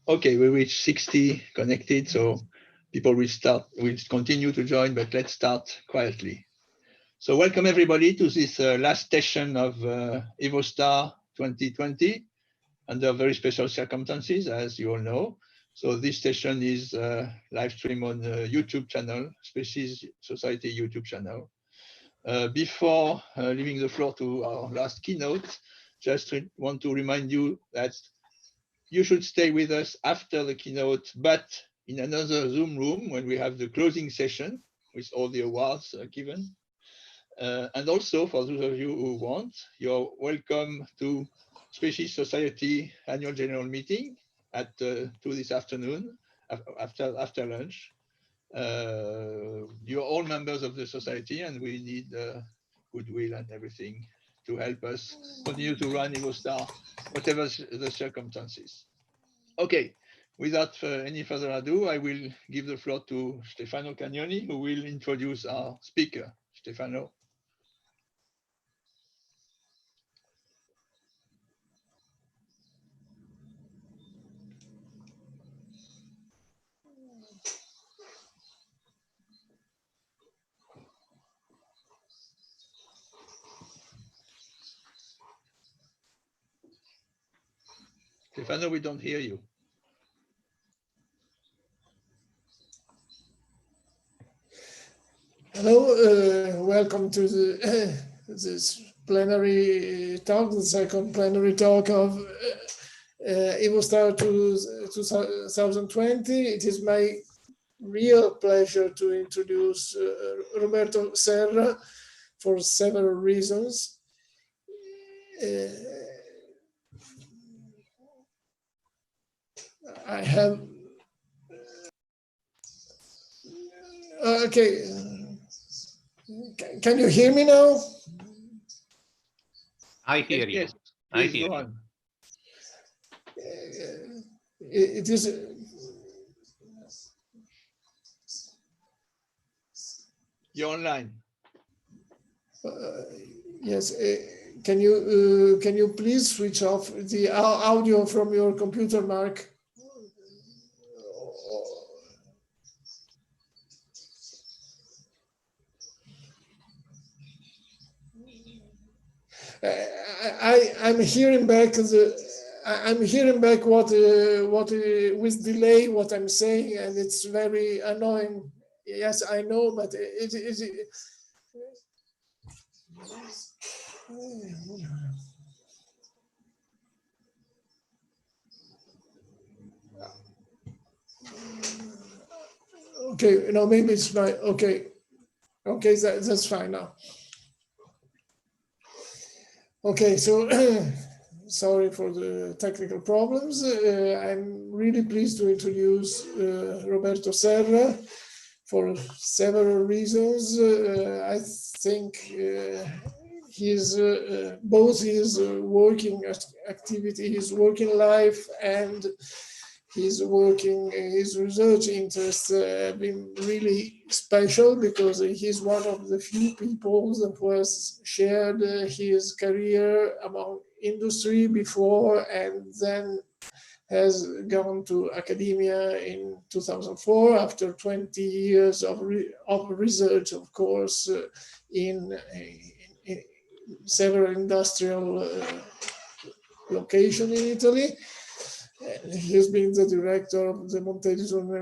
Okay, we reached 60 connected, so people will continue to join, but let's start quietly. So welcome everybody to this last session of EvoStar 2020 under very special circumstances, as you all know. So this session is live stream on the YouTube channel, Species Society YouTube channel. Before leaving the floor to our last keynote, just want to remind you that you should stay with us after the keynote, but in another Zoom room when we have the closing session with all the awards given. And also for those of you who want, you're welcome to Species Society annual general meeting at 2 this afternoon after lunch. You're all members of the society and we need goodwill and everything to help us continue to run EvoStar, whatever the circumstances. Okay, without any further ado, I will give the floor to Stefano Cagnoni, who will introduce our speaker. Stefano. Stefano, we don't hear you. Hello, welcome to the, this plenary talk, the second plenary talk of EvoStar 2020. It is my real pleasure to introduce Roberto Serra for several reasons. I have okay. Can you hear me now? I hear you. Yes, I hear you. It is. You're online. Yes. Can you please switch off the audio from your computer, Marc? I'm hearing back what with delay what I'm saying, and it's very annoying. Yes, I know, but it is. Okay, no, maybe it's fine. Okay, that's fine now. Okay, so sorry for the technical problems. I'm really pleased to introduce Roberto Serra for several reasons. I think both his working activity, his working life, and his research interests have been really special because he's one of the few people that has shared his career among industry before and then has gone to academia in 2004 after 20 years of research, of course, in several industrial locations in Italy. He's been the director of the Montedison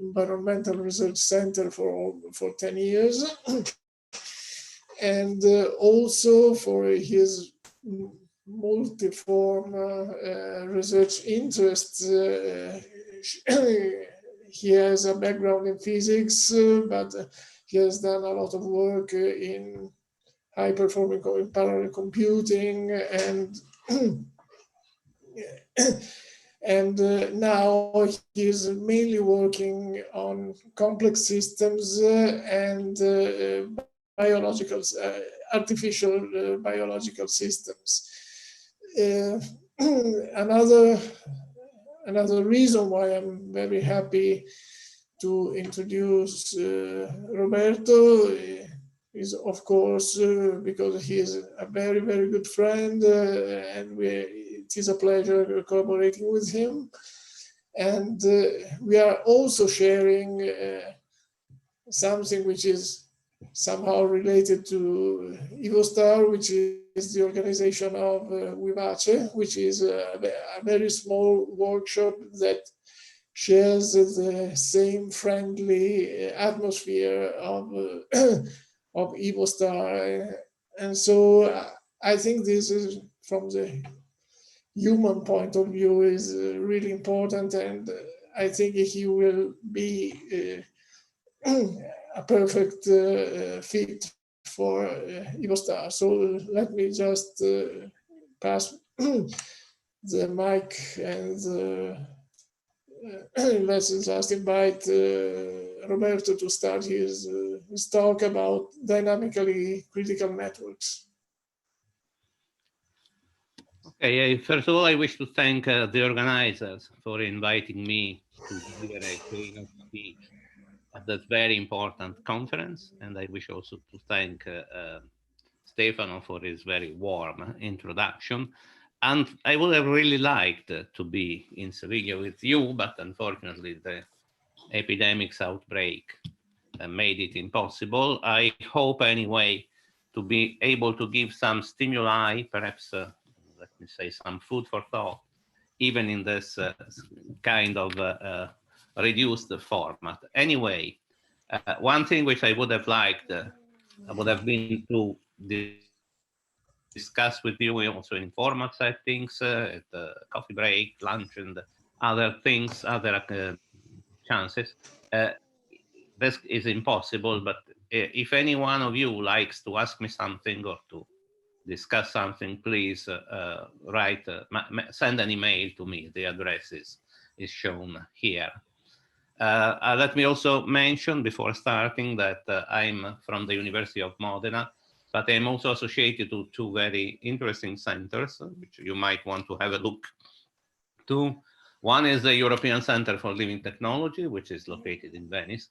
Environmental Research Center for 10 years. And also for his multiform research interests. He has a background in physics, but he has done a lot of work in high-performing parallel computing and now he's mainly working on complex systems and artificial biological systems. Another reason why I'm very happy to introduce Roberto is, of course, because he is a very, very good friend, and it is a pleasure collaborating with him. And we are also sharing something which is somehow related to EvoStar, which is the organization of Vivace, which is a very small workshop that shares the same friendly atmosphere of EvoStar. And so I think this is, from the human point of view, is really important, and I think he will be a perfect fit for EvoStar. So let me just pass the mic, and let's just invite Roberto to start his talk about dynamically critical networks. Okay, first of all, I wish to thank the organizers for inviting me to deliver a keynote speech at that very important conference. And I wish also to thank Stefano for his very warm introduction. And I would have really liked to be in Seville with you, but unfortunately the epidemic's outbreak made it impossible. I hope anyway to be able to give some stimuli, perhaps let me say some food for thought, even in this kind of reduced format. Anyway, one thing which I would have liked would have been to discuss with you also in informal settings, at the coffee break, lunch, and other things, other chances. This is impossible, but if any one of you likes to ask me something or to discuss something, please send an email to me. The address is shown here. Let me also mention before starting that I'm from the University of Modena, but I'm also associated to two very interesting centers, which you might want to have a look to. One is the European Center for Living Technology, which is located in Venice.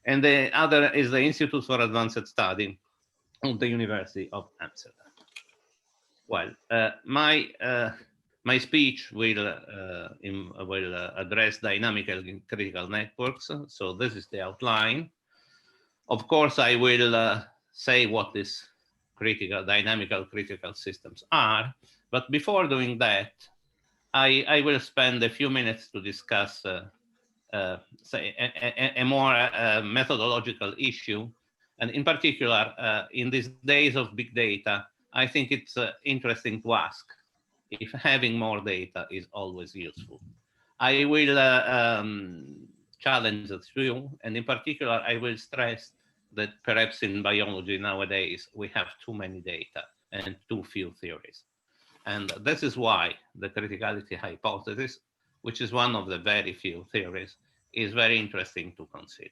And the other is the Institute for Advanced Study of the University of Amsterdam. Well, my speech will address dynamical critical networks. So this is the outline. Of course, I will say what these dynamical critical systems are. But before doing that, I will spend a few minutes to discuss say a more methodological issue. And in particular, in these days of big data, I think it's interesting to ask if having more data is always useful. I will challenge the view, and in particular, I will stress that perhaps in biology nowadays, we have too many data and too few theories. And this is why the criticality hypothesis, which is one of the very few theories, is very interesting to consider.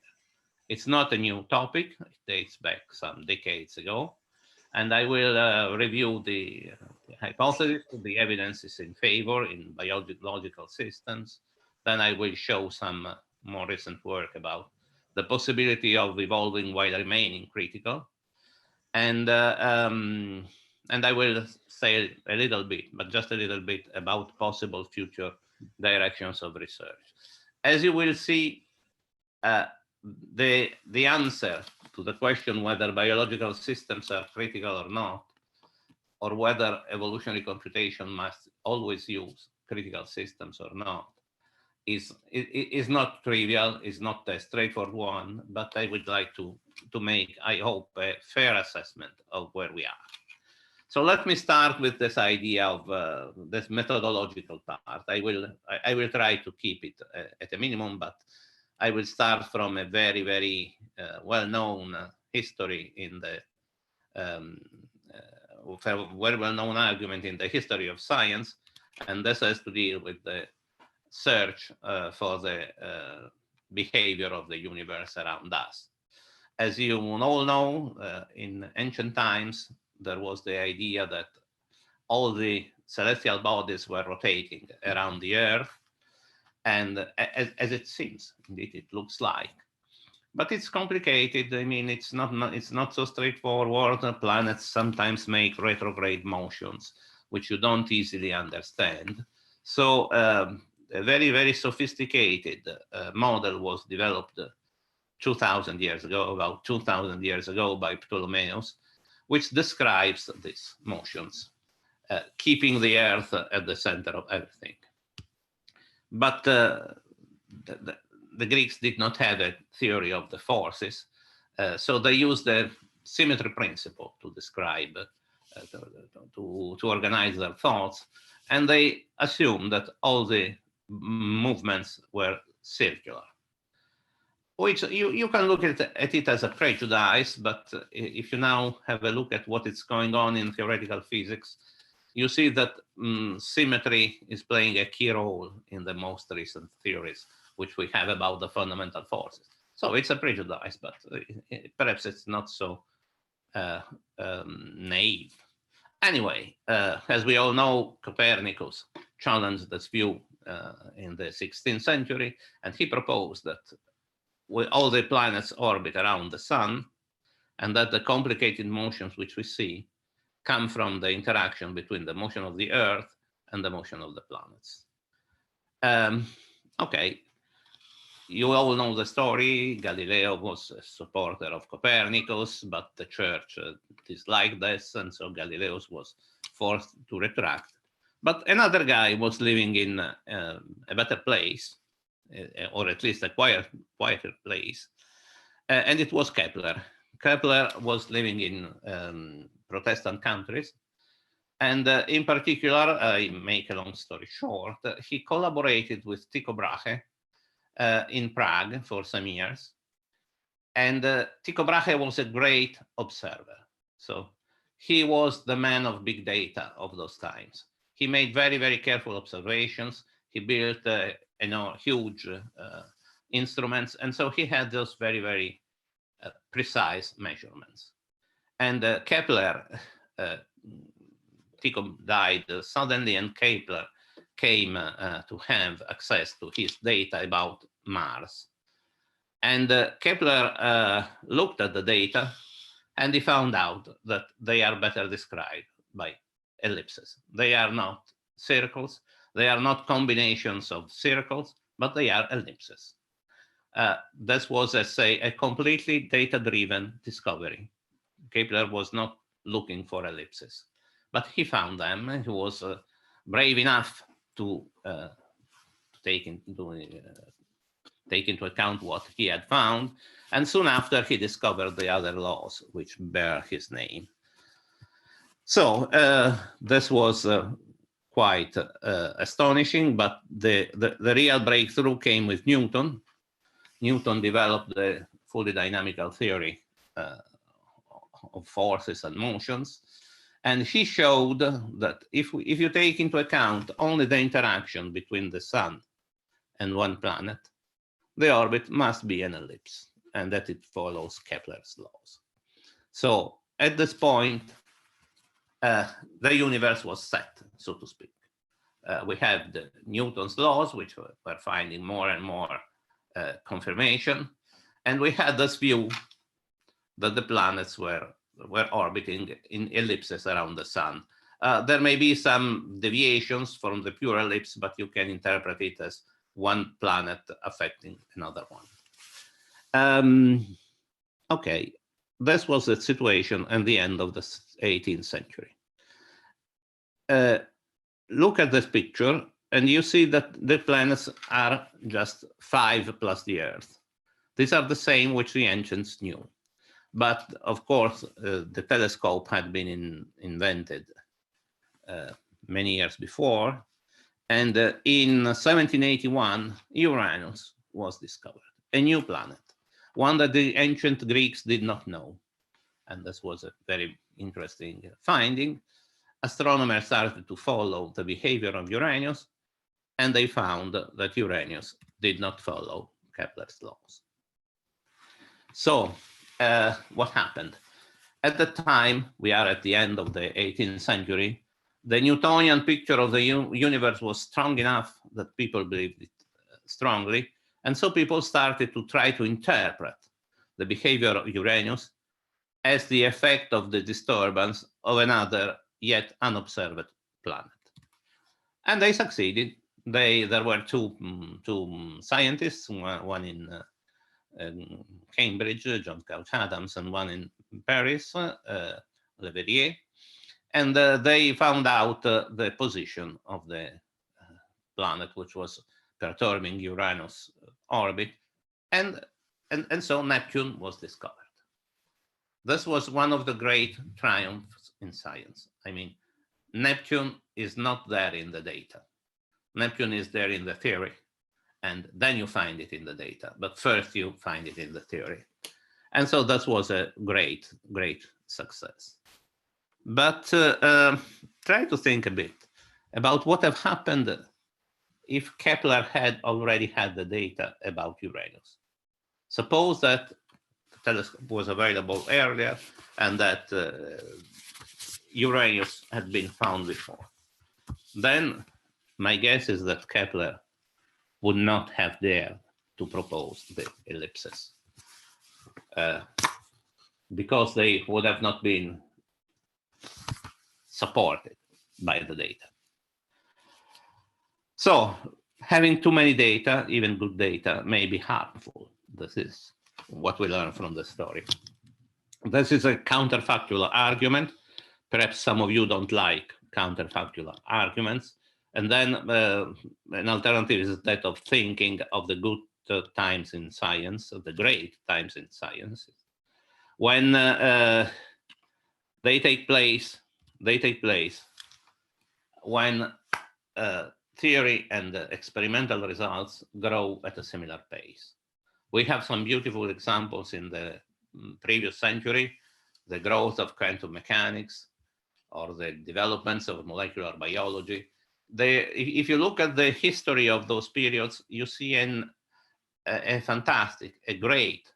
It's not a new topic. It dates back some decades ago. And I will review the hypothesis, the evidence is in favor in biological systems. Then I will show some more recent work about the possibility of evolving while remaining critical. And I will say a little bit, but just a little bit, about possible future directions of research. As you will see, the answer to the question whether biological systems are critical or not, or whether evolutionary computation must always use critical systems or not, is not trivial, is not a straightforward one, but I would like to make, I hope, a fair assessment of where we are. So let me start with this idea of this methodological part. I will try to keep it at a minimum, but I will start from a very, very well-known history in the very well-known argument in the history of science, and this has to deal with the search for the behavior of the universe around us. As you all know, in ancient times, there was the idea that all the celestial bodies were rotating around the Earth, and as it seems, indeed, it looks like. But it's complicated. I mean, it's not so straightforward. Planets sometimes make retrograde motions, which you don't easily understand. So a very, very sophisticated model was developed 2,000 years ago, about 2,000 years ago by Ptolemaios, which describes these motions, keeping the Earth at the center of everything. But the Greeks did not have a theory of the forces, so they used the symmetry principle to describe, to organize their thoughts, and they assumed that all the movements were circular, which you can look at it as a prejudice, but if you now have a look at what is going on in theoretical physics, you see that symmetry is playing a key role in the most recent theories which we have about the fundamental forces. So it's a prejudice, but perhaps it's not so naive. Anyway, as we all know, Copernicus challenged this view in the 16th century, and he proposed that all the planets orbit around the sun, and that the complicated motions which we see come from the interaction between the motion of the Earth and the motion of the planets. Okay, you all know the story. Galileo was a supporter of Copernicus, but the church disliked this, and so Galileo was forced to retract. But another guy was living in a better place, or at least a quieter place, and it was Kepler. Kepler was living in Protestant countries, and in particular, I make a long story short, he collaborated with Tycho Brahe in Prague for some years, and Tycho Brahe was a great observer. So he was the man of big data of those times. He made very, very careful observations. He built huge instruments, and so he had those very, very precise measurements. And Kepler, Tycho died suddenly, and Kepler came to have access to his data about Mars. And Kepler looked at the data, and he found out that they are better described by ellipses. They are not circles. They are not combinations of circles, but they are ellipses. This was, as say, a completely data-driven discovery. Kepler was not looking for ellipses, but he found them, and he was brave enough to take into account what he had found. And soon after, he discovered the other laws which bear his name. So this was quite astonishing, but the real breakthrough came with Newton. Newton developed the fully dynamical theory of forces and motions. And he showed that if you take into account only the interaction between the sun and one planet, the orbit must be an ellipse, and that it follows Kepler's laws. So at this point, the universe was set, so to speak. We have the Newton's laws, which were finding more and more confirmation. And we had this view that the planets were orbiting in ellipses around the sun. There may be some deviations from the pure ellipse, but you can interpret it as one planet affecting another one. Okay, this was the situation at the end of the 18th century. Look at this picture, and you see that the planets are just 5 plus the Earth. These are the same which the ancients knew. But of course, the telescope had been invented many years before. And in 1781, Uranus was discovered, a new planet, one that the ancient Greeks did not know. And this was a very interesting finding. Astronomers started to follow the behavior of Uranus, and they found that Uranus did not follow Kepler's laws. So what happened? At the time, we are at the end of the 18th century, the Newtonian picture of the universe was strong enough that people believed it strongly. And so people started to try to interpret the behavior of Uranus as the effect of the disturbance of another yet unobserved planet. And they succeeded. there were two scientists, one in Cambridge, John Couch Adams, and one in Paris, Le Verrier, and they found out the position of the planet, which was perturbing Uranus' orbit, and so Neptune was discovered. This was one of the great triumphs in science. I mean, Neptune is not there in the data. Neptune is there in the theory, and then you find it in the data. But first you find it in the theory. And so that was a great, great success. But try to think a bit about what have happened if Kepler had already had the data about Uranus. Suppose that the telescope was available earlier and that Uranus had been found before. Then my guess is that Kepler would not have dared to propose the ellipses because they would have not been supported by the data. So having too many data, even good data, may be harmful. This is what we learn from the story. This is a counterfactual argument. Perhaps some of you don't like counterfactual arguments. And then an alternative is that of thinking of the good times in science, of the great times in science, when they take place when theory and experimental results grow at a similar pace. We have some beautiful examples in the previous century, the growth of quantum mechanics or the developments of molecular biology. If you look at the history of those periods, you see a fantastic, a great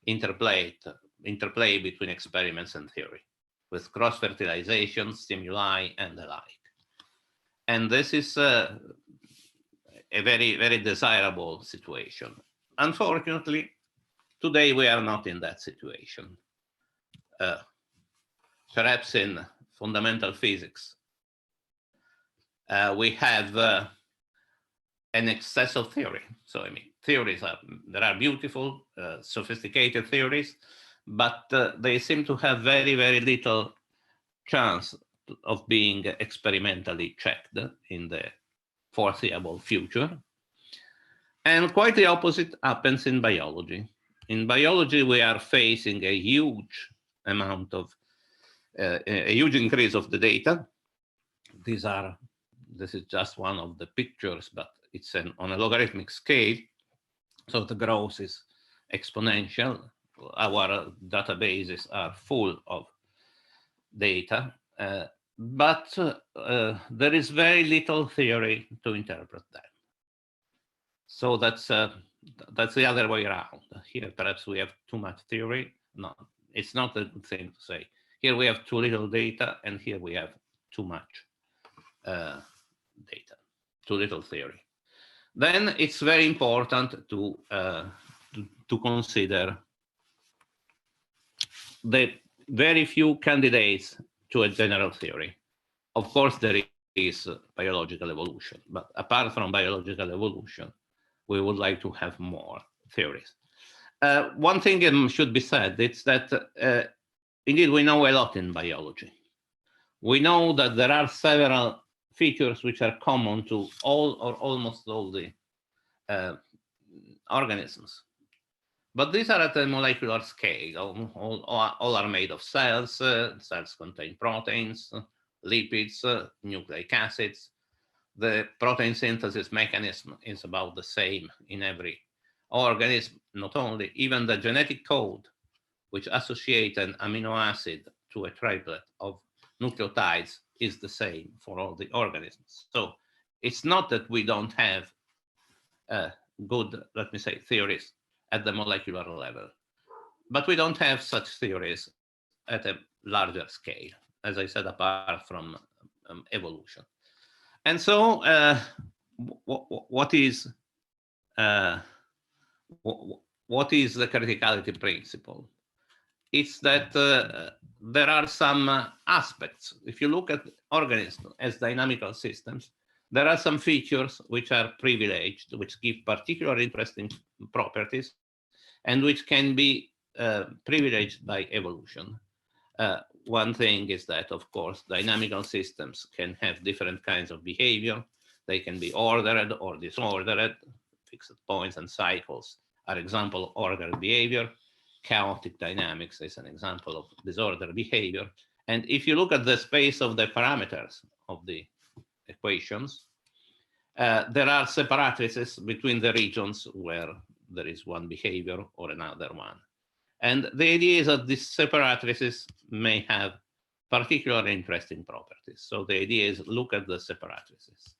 interplay between experiments and theory, with cross-fertilization, stimuli, and the like. And this is a very, very desirable situation. Unfortunately, today we are not in that situation. Perhaps in fundamental physics, we have an excess of theory. So I mean, there are beautiful, sophisticated theories, but they seem to have very, very little chance of being experimentally checked in the foreseeable future. And quite the opposite happens in biology. In biology, we are facing a huge amount of, a huge increase of the data. This is just one of the pictures, but it's on a logarithmic scale. So the growth is exponential. Our databases are full of data, but there is very little theory to interpret them. So that's the other way around. Here, perhaps we have too much theory. No, it's not a good thing to say. Here we have too little data, and here we have too much data, too little theory. Then it's very important to consider the very few candidates to a general theory. Of course, there is biological evolution, but apart from biological evolution, we would like to have more theories. One thing should be said, it's that indeed we know a lot in biology. We know that there are several features which are common to all or almost all the organisms. But these are at a molecular scale. All are made of cells. Cells contain proteins, lipids, nucleic acids. The protein synthesis mechanism is about the same in every organism, not only, even the genetic code, which associate an amino acid to a triplet of nucleotides, is the same for all the organisms. So it's not that we don't have good, let me say, theories at the molecular level, but we don't have such theories at a larger scale, as I said, apart from evolution. And so what is the criticality principle? It's that there are some aspects. If you look at organisms as dynamical systems, There are some features which are privileged, which give particular interesting properties, and which can be privileged by evolution. One thing is that, of course, dynamical systems can have different kinds of behavior. They can be ordered or disordered. Fixed points and cycles are example of ordered behavior. Chaotic dynamics is an example of disordered behavior. And if you look at the space of the parameters of the equations, there are separatrices between the regions where there is one behavior or another one. And the idea is that these separatrices may have particular interesting properties. So the idea is look at the separatrices.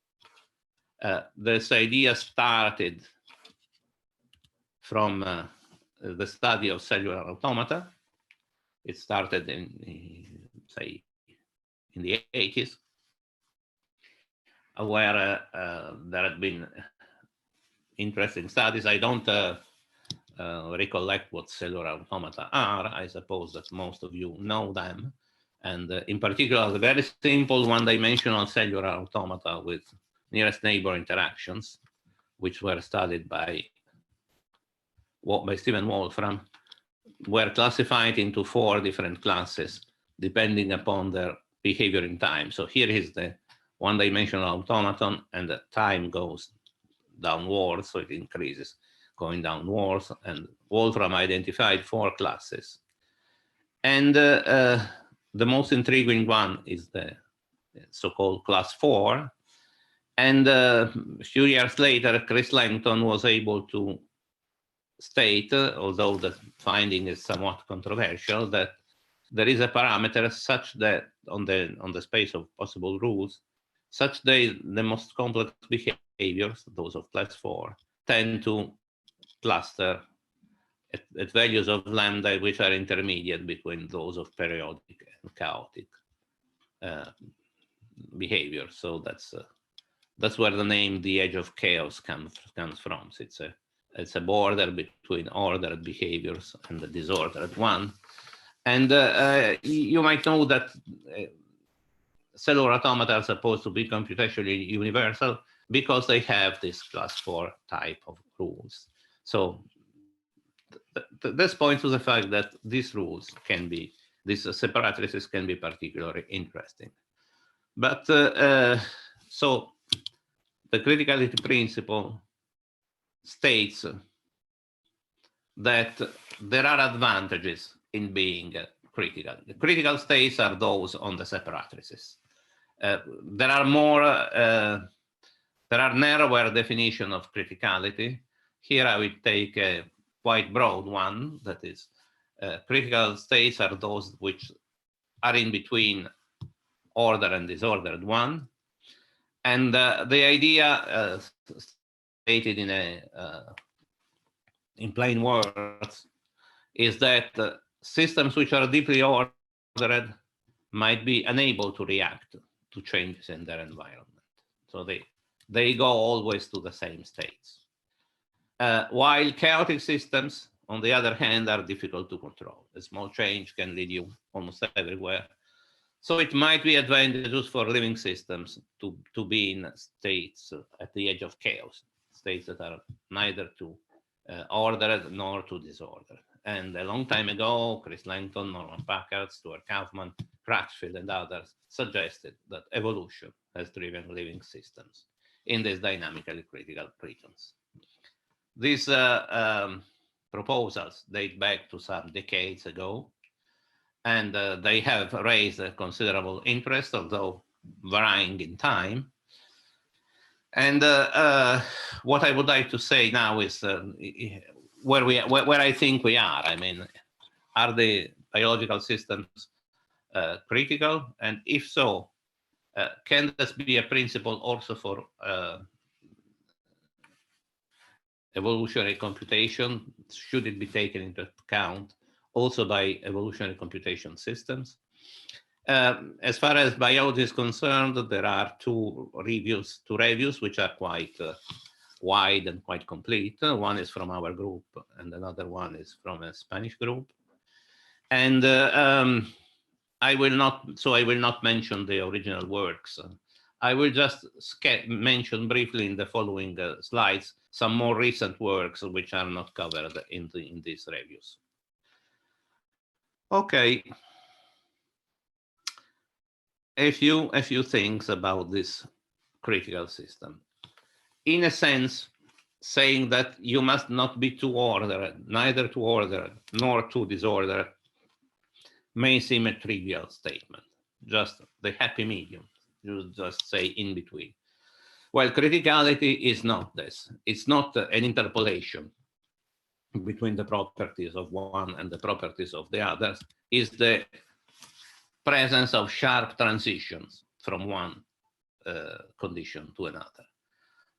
This idea started from the study of cellular automata. It started in, say, in the 80s, where there had been interesting studies. I don't recollect what cellular automata are. I suppose that most of you know them. And in particular, the very simple one-dimensional cellular automata with nearest neighbor interactions, which were studied by Stephen Wolfram, were classified into 4 different classes, depending upon their behavior in time. So here is the one-dimensional automaton, and the time goes downwards, so it increases going downwards, and Wolfram identified 4 classes. And the most intriguing one is the so-called class 4. And a few years later, Chris Langton was able to state, although the finding is somewhat controversial, that there is a parameter such that on the space of possible rules, such that the most complex behaviors, those of class 4, tend to cluster at values of lambda which are intermediate between those of periodic and chaotic behavior. So that's where the name "the edge of chaos" comes from. So it's a border between ordered behaviors and the disordered one. And you might know that cellular automata are supposed to be computationally universal because they have this class 4 type of rules. So this points to the fact that these rules can be, these separatrices can be particularly interesting. But so the criticality principle states that there are advantages in being critical. The critical states are those on the separatrices. There are narrower definition of criticality. Here I will take a quite broad one, that is, critical states are those which are in between order and disordered one. And the idea stated in plain words is that systems which are deeply ordered might be unable to react to changes in their environment. So they go always to the same states. While chaotic systems, on the other hand, are difficult to control. A small change can lead you almost everywhere. So it might be advantageous for living systems to be in states at the edge of chaos, states that are neither too ordered nor too disordered. And a long time ago, Chris Langton, Norman Packard, Stuart Kauffman, Critchfield, and others suggested that evolution has driven living systems in these dynamically critical regions. These proposals date back to some decades ago, and they have raised a considerable interest, although varying in time. And what I would like to say now is where I think we are. I mean, are the biological systems critical? And if so, can this be a principle also for evolutionary computation? Should it be taken into account also by evolutionary computation systems? As far as biology is concerned, there are two reviews which are quite wide and quite complete. One is from our group, and another one is from a Spanish group. And I will not mention the original works I will just mention briefly in the following slides some more recent works which are not covered in these reviews. Okay, a few things about this critical system. In a sense, saying that you must not be too ordered, neither too ordered nor too disordered, may seem a trivial statement, just the happy medium. You just say in between. Well, criticality is not this. It's not an interpolation between the properties of one and the properties of the others. It's the presence of sharp transitions from one condition to another.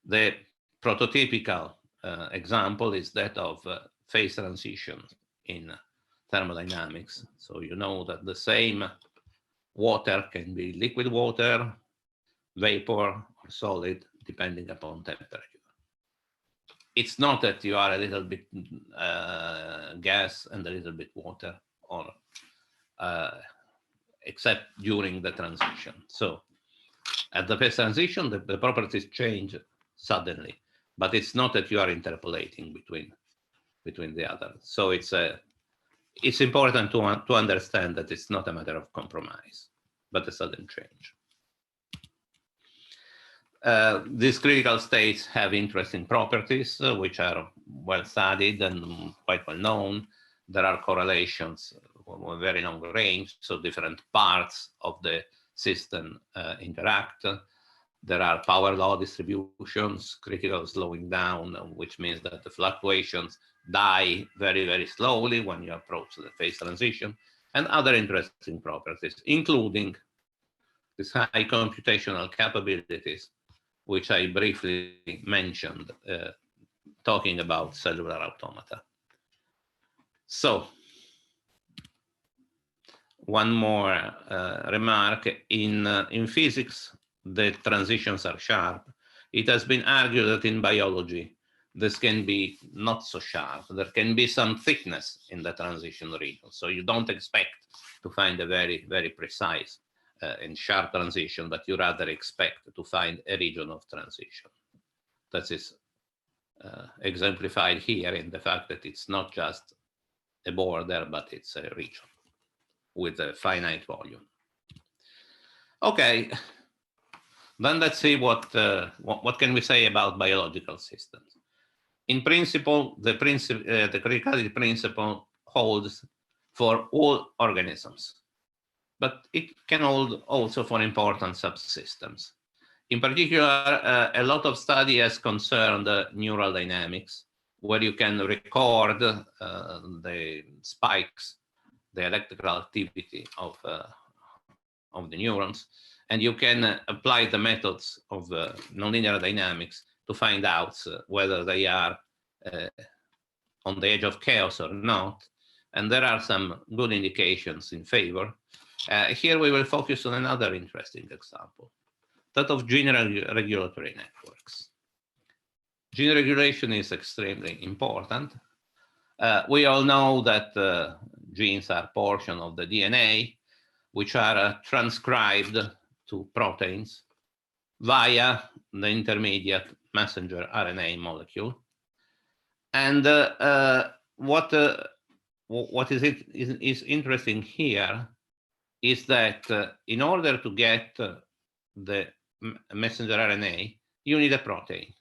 The prototypical example is that of phase transitions in thermodynamics. So you know that the same water can be liquid water, vapor, or solid, depending upon temperature. It's not that you are a little bit gas and a little bit water, or except during the transition. So at the phase transition, the properties change suddenly, but it's not that you are interpolating between the others. So it's important to understand that it's not a matter of compromise, but a sudden change. These critical states have interesting properties, which are well studied and quite well known. There are correlations with very long range, so different parts of the system interact. There are power law distributions, critical slowing down, which means that the fluctuations die very, very slowly when you approach the phase transition, and other interesting properties, including these high computational capabilities, which I briefly mentioned, talking about cellular automata. So, one more remark. In physics, the transitions are sharp. It has been argued that in biology, this can be not so sharp. There can be some thickness in the transition region. So you don't expect to find a very, very precise and sharp transition, but you rather expect to find a region of transition. That is exemplified here in the fact that it's not just a border, but it's a region with a finite volume. Okay, then let's see what can we say about biological systems. In principle, the criticality principle holds for all organisms, but it can hold also for important subsystems. In particular, a lot of study has concerned neural dynamics, where you can record the spikes, the electrical activity of the neurons, and you can apply the methods of nonlinear dynamics to find out whether they are on the edge of chaos or not. And there are some good indications in favor. Here we will focus on another interesting example, that of gene regulatory networks. Gene regulation is extremely important. We all know that genes are portion of the DNA, which are transcribed to proteins via the intermediate messenger RNA molecule. And what is interesting here is that in order to get the messenger RNA, you need a protein.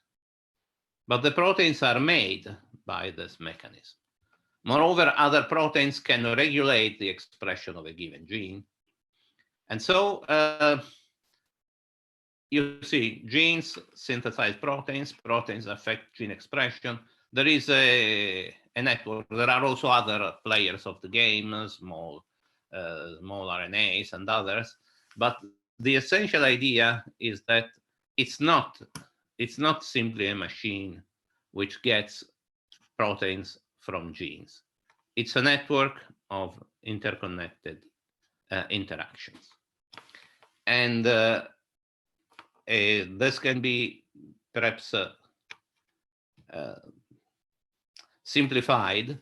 But the proteins are made by this mechanism. Moreover, other proteins can regulate the expression of a given gene. And so you see, genes synthesize proteins, proteins affect gene expression. There is a network. There are also other players of the game, small RNAs and others. But the essential idea is that it's not simply a machine which gets proteins from genes. It's a network of interconnected interactions. And this can be perhaps simplified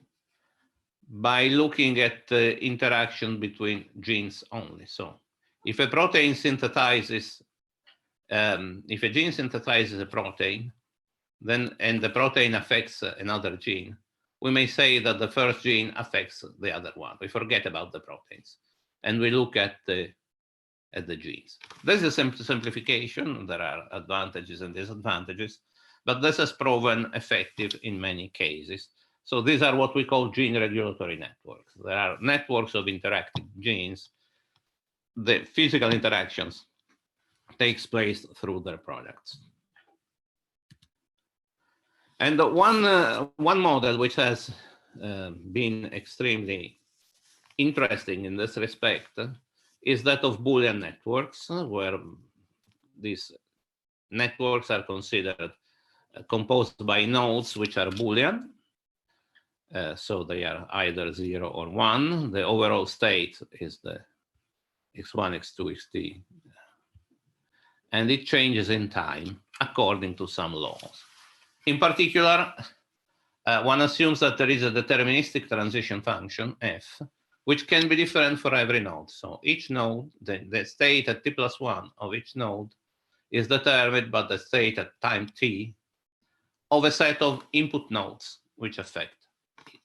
by looking at the interaction between genes only. So if a protein synthesizes if a gene synthesizes a protein, then and the protein affects another gene, we may say that the first gene affects the other one. We forget about the proteins, and we look at the genes. This is a simplification. There are advantages and disadvantages, but this has proven effective in many cases. So these are what we call gene regulatory networks. There are networks of interacting genes. The physical interactions takes place through their products. And one model which has been extremely interesting in this respect is that of Boolean networks, where these networks are considered composed by nodes which are Boolean. So they are either 0 or 1. The overall state is the x1, x2, xt. And it changes in time according to some laws. In particular, one assumes that there is a deterministic transition function, f, which can be different for every node. So each node, the state at t+1 of each node is determined by the state at time t of a set of input nodes which affect it.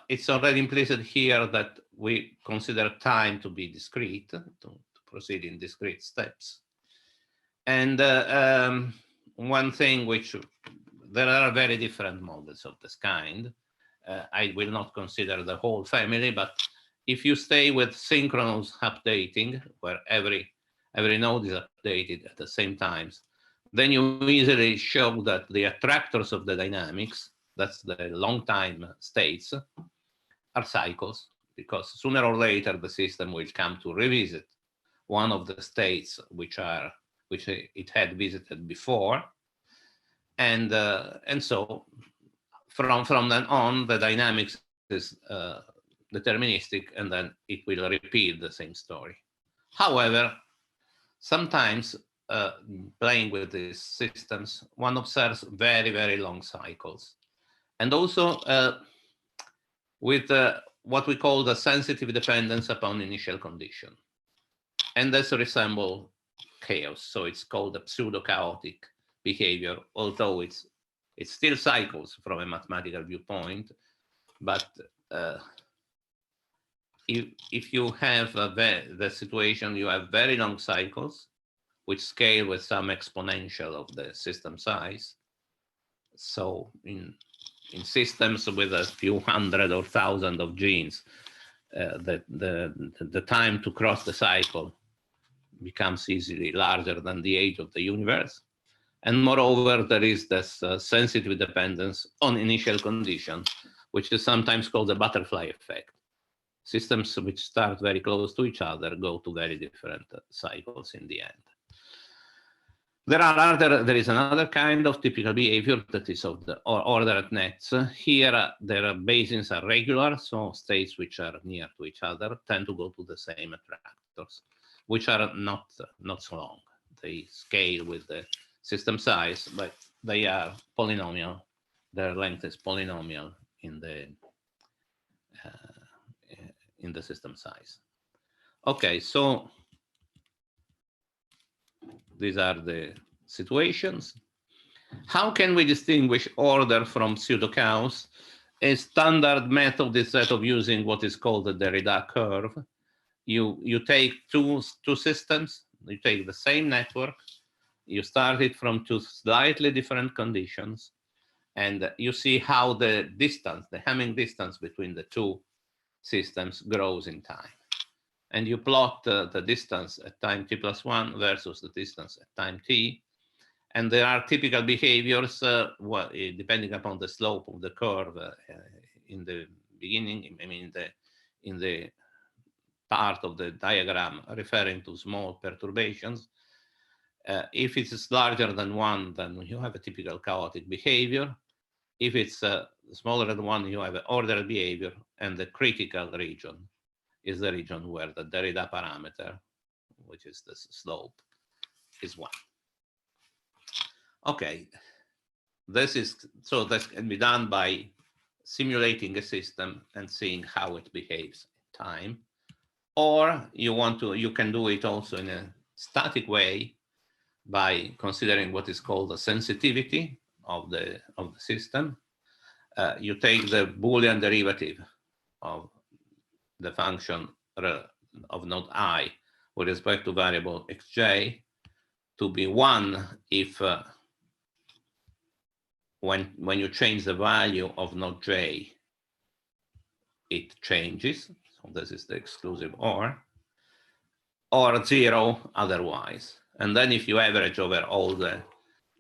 It's already implicit here that we consider time to be discrete, to proceed in discrete steps. And one thing which, there are very different models of this kind. I will not consider the whole family, but if you stay with synchronous updating, where every node is updated at the same times, then you easily show that the attractors of the dynamics, that's the long time states, are cycles, because sooner or later the system will come to revisit one of the states which it had visited before, and so from then on the dynamics is deterministic, and then it will repeat the same story. However, sometimes playing with these systems, one observes very, very long cycles, and also with what we call the sensitive dependence upon initial condition, and this resembles chaos. So it's called a pseudo-chaotic behavior, although it's still cycles from a mathematical viewpoint. But if you have the situation, you have very long cycles which scale with some exponential of the system size. So in systems with a few hundred or thousand of genes, the time to cross the cycle becomes easily larger than the age of the universe. And moreover, there is this sensitive dependence on initial conditions, which is sometimes called the butterfly effect. Systems which start very close to each other go to very different cycles in the end. There is another kind of typical behavior that is of the ordered nets. Here, their basins are regular, so states which are near to each other tend to go to the same attractors, which are not so long. They scale with the system size, but they are polynomial. Their length is polynomial in the system size. Okay, so these are the situations. How can we distinguish order from pseudo-chaos? A standard method is that of using what is called the Derrida curve. You take two systems, you take the same network, you start it from two slightly different conditions, and you see how the distance, the Hamming distance between the two systems grows in time. And you plot the distance at time t+1 versus the distance at time t. And there are typical behaviors depending upon the slope of the curve in the beginning, I mean, in the part of the diagram referring to small perturbations. If it's larger than 1, then you have a typical chaotic behavior. If it's smaller than 1, you have an ordered behavior, and the critical region is the region where the Derrida parameter, which is the slope, is 1. Okay, so this can be done by simulating a system and seeing how it behaves in time, Or you can do it also in a static way by considering what is called the sensitivity of the system. You take the Boolean derivative of the function of node I with respect to variable xj to be 1 if when you change the value of node j, it changes. So this is the exclusive or 0 otherwise. And then if you average over all the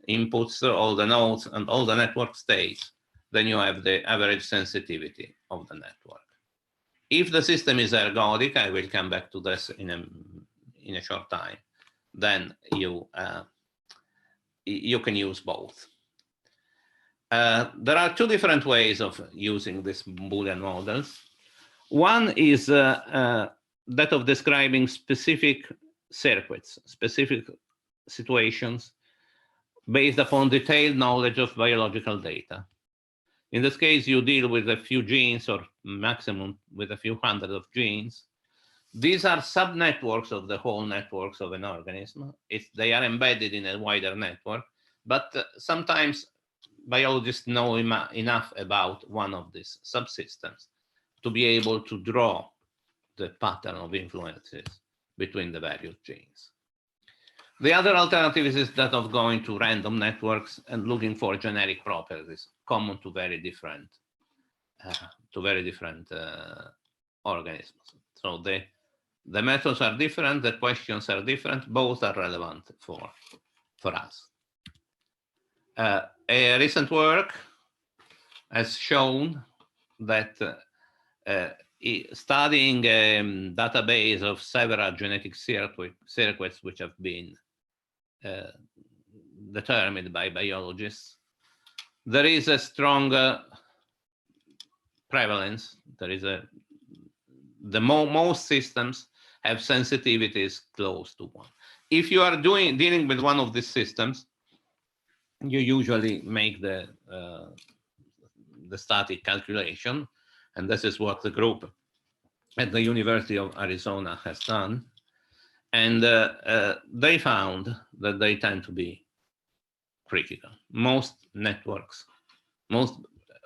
inputs, all the nodes, and all the network states, then you have the average sensitivity of the network. If the system is ergodic, I will come back to this in a short time, then you can use both. There are two different ways of using these Boolean models. One is that of describing specific circuits, specific situations based upon detailed knowledge of biological data. In this case, you deal with a few genes, or maximum with a few hundred of genes. These are subnetworks of the whole networks of an organism. They are embedded in a wider network, but sometimes biologists know enough about one of these subsystems to be able to draw the pattern of influences between the various genes. The other alternative is that of going to random networks and looking for generic properties common to very different organisms. So the methods are different, the questions are different, both are relevant for us. A recent work has shown that studying a database of several genetic circuits which have been determined by biologists, there is a strong prevalence. Most systems have sensitivities close to 1. If you are dealing with one of these systems, you usually make the static calculation, and this is what the group at the University of Arizona has done. And they found that they tend to be critical. Most networks, most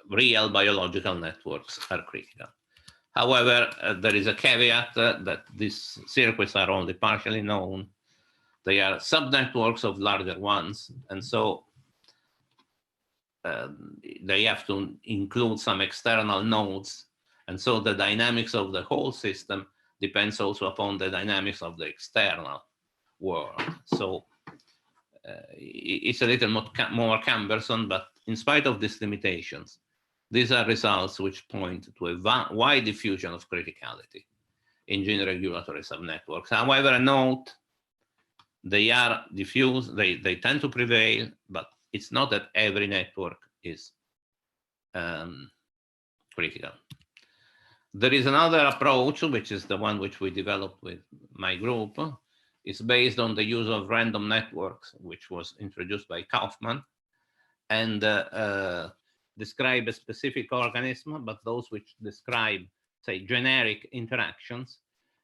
real biological networks are critical. However, there is a caveat that these circuits are only partially known. They are subnetworks of larger ones, and so they have to include some external nodes. And so the dynamics of the whole system depends also upon the dynamics of the external world. So it's a little more cumbersome, but in spite of these limitations, these are results which point to a wide diffusion of criticality in gene regulatory subnetworks. However, note, they are diffuse, they tend to prevail, but it's not that every network is critical. There is another approach, which is the one which we developed with my group. It's based on the use of random networks, which was introduced by Kauffman, and describe a specific organism, but those which describe, say, generic interactions.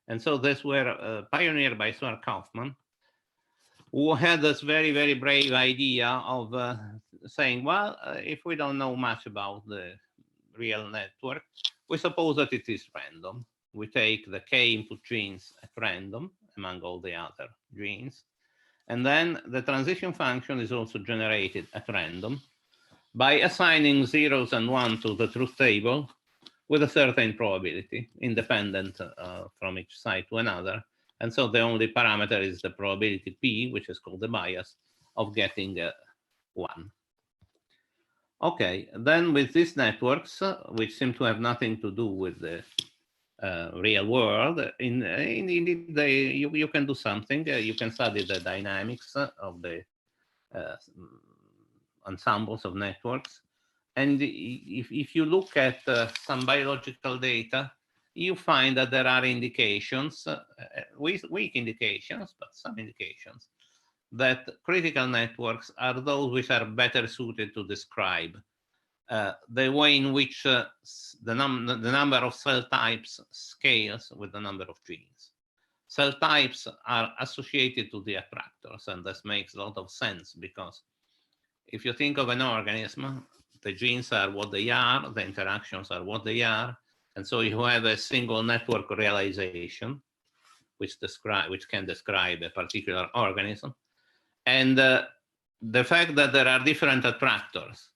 And so these were pioneered by Sir Kauffman, who had this very, very brave idea of saying, well, if we don't know much about the real network, we suppose that it is random. We take the k input genes at random among all the other genes. And then the transition function is also generated at random by assigning zeros and ones to the truth table with a certain probability, independent from each side to another. And so the only parameter is the probability p, which is called the bias, of getting 1. Okay, then with these networks, which seem to have nothing to do with the real world, indeed you can do something. You can study the dynamics of the ensembles of networks. And if you look at some biological data, you find that there are indications, weak indications, but some indications, that critical networks are those which are better suited to describe the way in which the number of cell types scales with the number of genes. Cell types are associated to the attractors, and this makes a lot of sense, because if you think of an organism, the genes are what they are, the interactions are what they are, and so you have a single network realization, which can describe a particular organism. And the fact that there are different attractors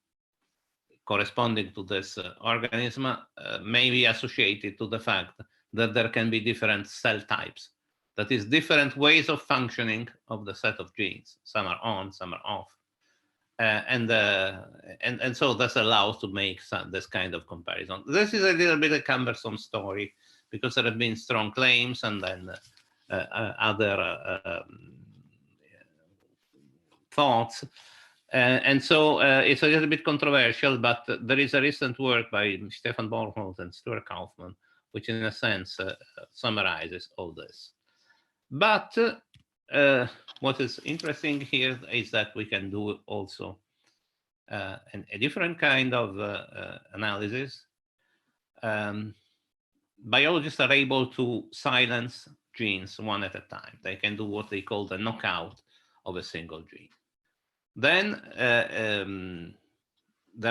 corresponding to this organism may be associated to the fact that there can be different cell types. That is, different ways of functioning of the set of genes. Some are on, some are off. And so this allows to make this kind of comparison. This is a little bit a cumbersome story, because there have been strong claims and then other thoughts. And so it's a little bit controversial, but there is a recent work by Stefan Bornholz and Stuart Kauffman, which in a sense summarizes all this. But what is interesting here is that we can do also a different kind of analysis. Biologists are able to silence genes one at a time. They can do what they call the knockout of a single gene. Then there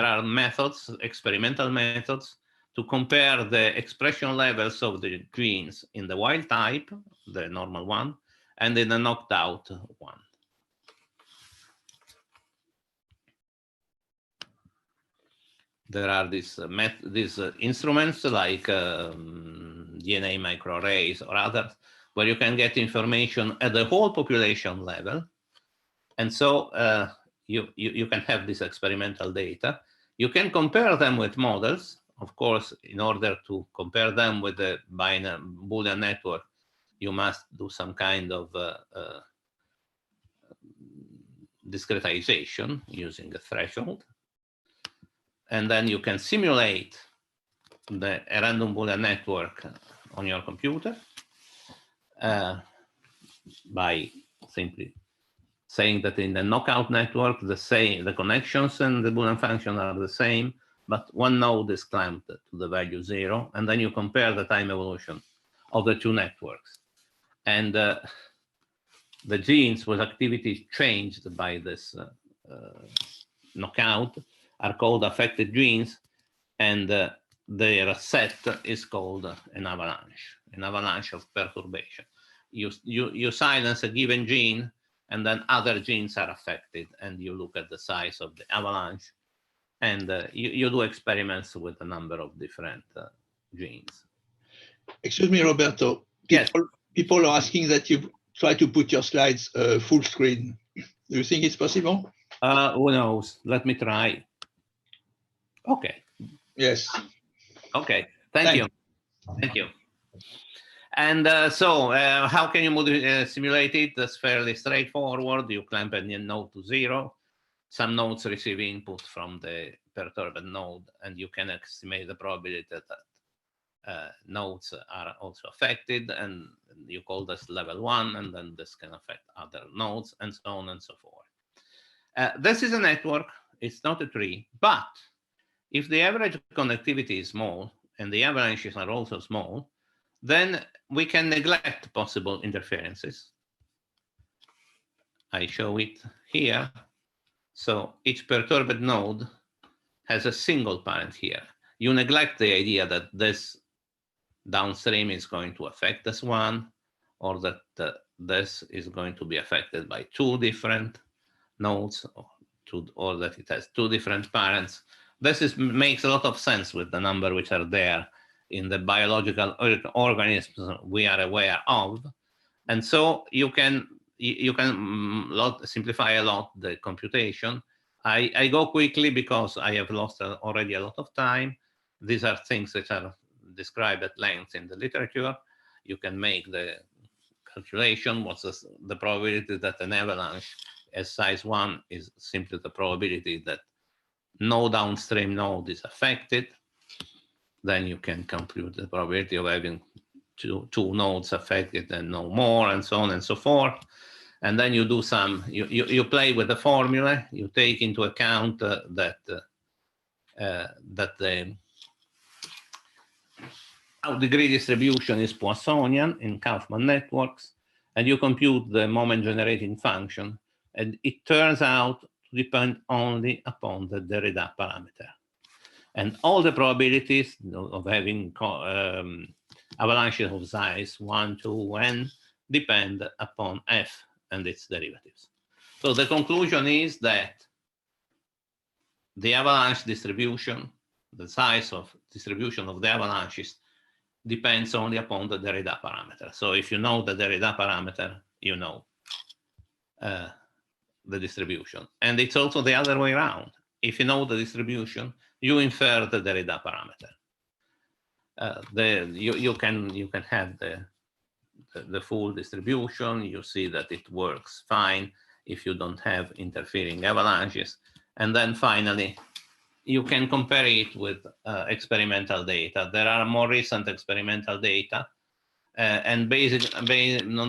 are methods, experimental methods, to compare the expression levels of the genes in the wild type, the normal one, and in the knocked out one. There are these instruments like DNA microarrays or others, where you can get information at the whole population level. And so you can have this experimental data. You can compare them with models. Of course, in order to compare them with the binary Boolean network, you must do some kind of discretization using a threshold. And then you can simulate a random Boolean network on your computer by simply saying that in the knockout network, the connections and the Boolean function are the same, but one node is clamped to the value 0, and then you compare the time evolution of the two networks. And the genes with activity changed by this knockout are called affected genes, and their set is called an avalanche of perturbation. You silence a given gene, and then other genes are affected, and you look at the size of the avalanche, and you do experiments with a number of different genes. Excuse me, Roberto. People are asking that you try to put your slides full screen. Do you think it's possible? Who knows? Let me try. Okay. Yes. Okay. Thank you. Thank you. And so how can you simulate it? That's fairly straightforward. You clamp a node to 0. Some nodes receive input from the perturbed node, and you can estimate the probability that nodes are also affected, and you call this level 1, and then this can affect other nodes, and so on and so forth. This is a network. It's not a tree, but if the average connectivity is small, and the avalanches are also small, then we can neglect possible interferences. I show it here. So each perturbed node has a single parent here. You neglect the idea that this downstream is going to affect this one, or that this is going to be affected by two different nodes, or that it has two different parents. This makes a lot of sense with the number which are there in the biological organisms we are aware of. And so you can simplify a lot the computation. I go quickly because I have lost already a lot of time. These are things that are described at length in the literature. You can make the calculation. What's the probability that an avalanche as size 1 is simply the probability that no downstream node is affected. Then you can compute the probability of having two nodes affected and no more, and so on and so forth. And then you do you play with the formula. You take into account that that the degree distribution is Poissonian in Kauffman networks, and you compute the moment generating function, and it turns out to depend only upon the Derrida parameter. And all the probabilities of having avalanches of size 1, 2, n depend upon f and its derivatives. So the conclusion is that the avalanche distribution, the size of distribution of the avalanches, depends only upon the Derrida parameter. So if you know the Derrida parameter, you know the distribution. And it's also the other way around. If you know the distribution, you infer the Derrida parameter. You can have the full distribution. You see that it works fine if you don't have interfering avalanches. And then finally, you can compare it with experimental data. There are more recent experimental data, and based on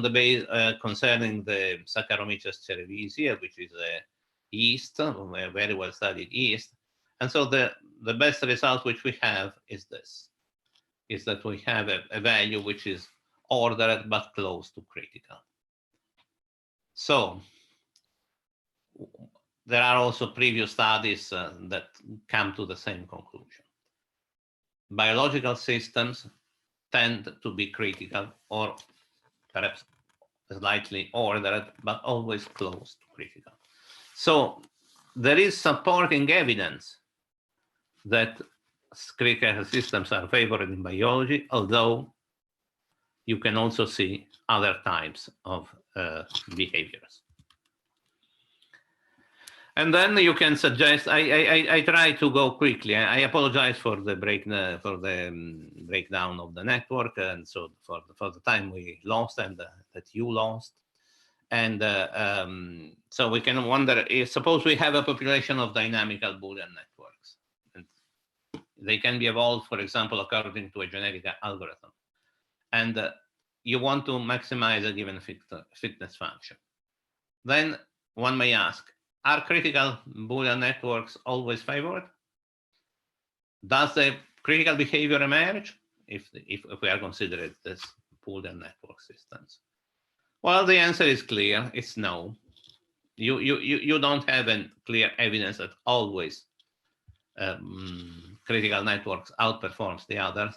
the base concerning the Saccharomyces cerevisiae, which is a yeast, a very well studied yeast. And so the best result which we have is this, is that we have a value which is ordered but close to critical. So there are also previous studies that come to the same conclusion. Biological systems tend to be critical, or perhaps slightly ordered, but always close to critical. So there is supporting evidence that critical systems are favored in biology, although you can also see other types of behaviors. And then you can suggest, I try to go quickly. I apologize for the breakdown of the network, and so for the time we lost and that you lost. And so we can wonder, suppose we have a population of dynamical Boolean networks. And they can be evolved, for example, according to a genetic algorithm. And you want to maximize a given fitness function. Then one may ask, are critical Boolean networks always favored? Does the critical behavior emerge if we are considered as Boolean network systems? Well, the answer is clear. It's no. You don't have a clear evidence that always critical networks outperforms the others.